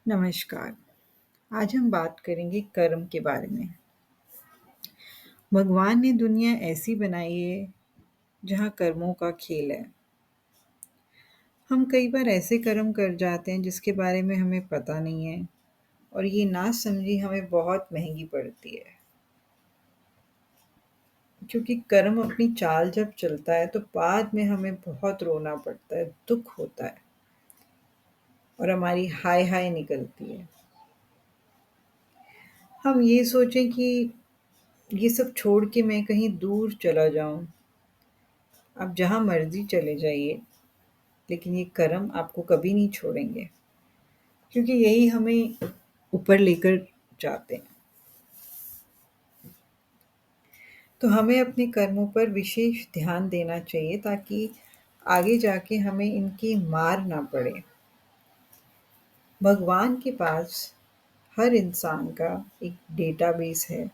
नमस्कार। आज हम बात करेंगे कर्म के बारे में। भगवान ने दुनिया ऐसी बनाई है जहाँ कर्मों का खेल है। हम कई बार ऐसे कर्म कर जाते हैं जिसके बारे में हमें पता नहीं है और ये नासमझी हमें बहुत महंगी पड़ती है। क्योंकि कर्म अपनी चाल जब चलता है तो बाद में हमें बहुत रोना पड़ता है, दुख होता है और हमारी हाय हाय निकलती है। हम ये सोचें कि ये सब छोड़ के मैं कहीं दूर चला जाऊं। आप जहाँ मर्ज़ी चले जाइए, लेकिन ये कर्म आपको कभी नहीं छोड़ेंगे, क्योंकि यही हमें ऊपर लेकर जाते हैं। तो हमें अपने कर्मों पर विशेष ध्यान देना चाहिए ताकि आगे जाके हमें इनकी मार ना पड़े। भगवान के पास हर इंसान का एक डेटाबेस है,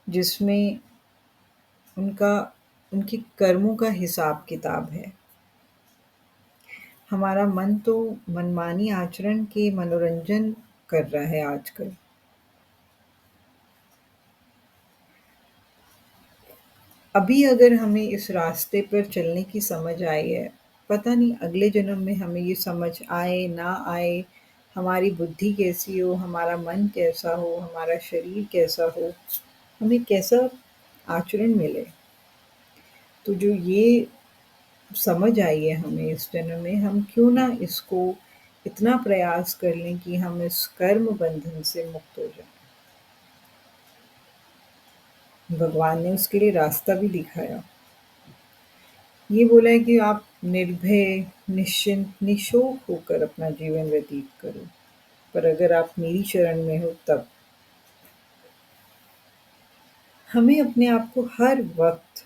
जिसमें उनका उनके कर्मों का हिसाब-किताब है। हमारा मन तो मनमानी आचरण के मनोरंजन कर रहा है आजकल। अभी अगर हमें इस रास्ते पर चलने की समझ आई है, पता नहीं अगले जन्म में हमें ये समझ आए, ना आए, हमारी बुद्धि कैसी हो, हमारा मन कैसा हो, हमारा शरीर कैसा हो, हमें कैसा आचरण मिले। तो जो ये समझ आई है हमें इस जन्म में, हम क्यों ना इसको इतना प्रयास कर लें कि हम इस कर्म बंधन से मुक्त हो जाएँ। भगवान ने उसके लिए रास्ता भी दिखाया। ये बोला है कि आप निर्भय, निश्चिंत, निशोक होकर अपना जीवन व्यतीत करो। पर अगर आप मेरी शरण में हो तब। हमें अपने आप को हर वक़्त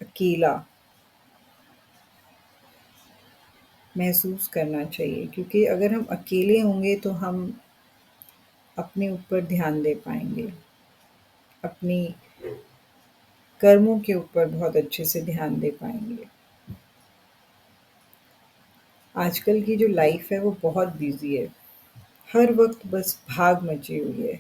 अकेला महसूस करना चाहिए, क्योंकि अगर हम अकेले होंगे तो हम अपने ऊपर ध्यान दे पाएँगे। अपनी कर्मों के ऊपर बहुत अच्छे से ध्यान दे पाएँगे। आजकल की जो लाइफ़ है वो बहुत बिज़ी है। हर वक़्त बस भाग मची हुई है।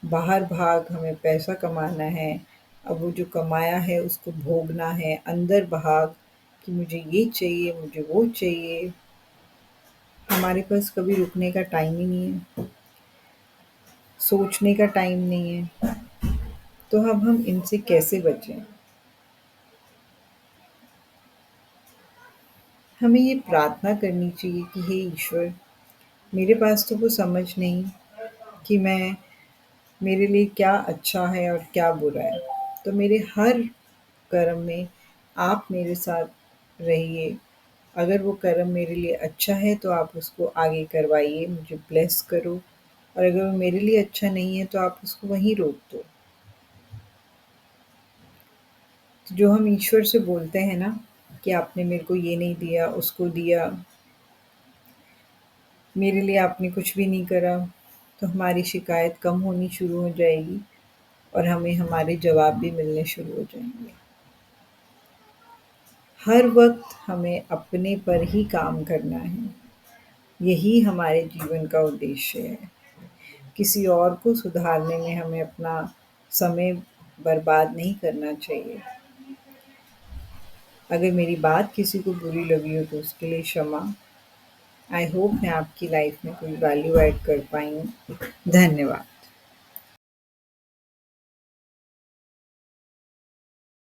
बाहर भाग, हमें पैसा कमाना है, अब वो जो कमाया है उसको भोगना है, अंदर भाग कि मुझे ये चाहिए, मुझे वो चाहिए। हमारे पास कभी रुकने का टाइम ही नहीं है, सोचने का टाइम नहीं है, तो अब हम इनसे कैसे बचें? हमें ये प्रार्थना करनी चाहिए कि हे ईश्वर, मेरे पास तो वो समझ नहीं कि मेरे लिए क्या अच्छा है और क्या बुरा है। तो मेरे हर कर्म में आप मेरे साथ रहिए। अगर वो कर्म मेरे लिए अच्छा है तो आप उसको आगे करवाइए, मुझे ब्लेस करो, और अगर वो मेरे लिए अच्छा नहीं है तो आप उसको वहीं रोक दो। तो जो हम ईश्वर से बोलते हैं ना कि आपने मेरे को ये नहीं दिया, उसको दिया, मेरे लिए आपने कुछ भी नहीं करा, तो हमारी शिकायत कम होनी शुरू हो जाएगी और हमें हमारे जवाब भी मिलने शुरू हो जाएँगे। हर वक़्त हमें अपने पर ही काम करना है। यही हमारे जीवन का उद्देश्य है। किसी और को सुधारने में हमें अपना समय बर्बाद नहीं करना चाहिए। अगर मेरी बात किसी को बुरी लगी हो तो उसके लिए क्षमा। आई होप मैं आपकी लाइफ़ में कोई वैल्यू ऐड कर पाई हूँ। धन्यवाद।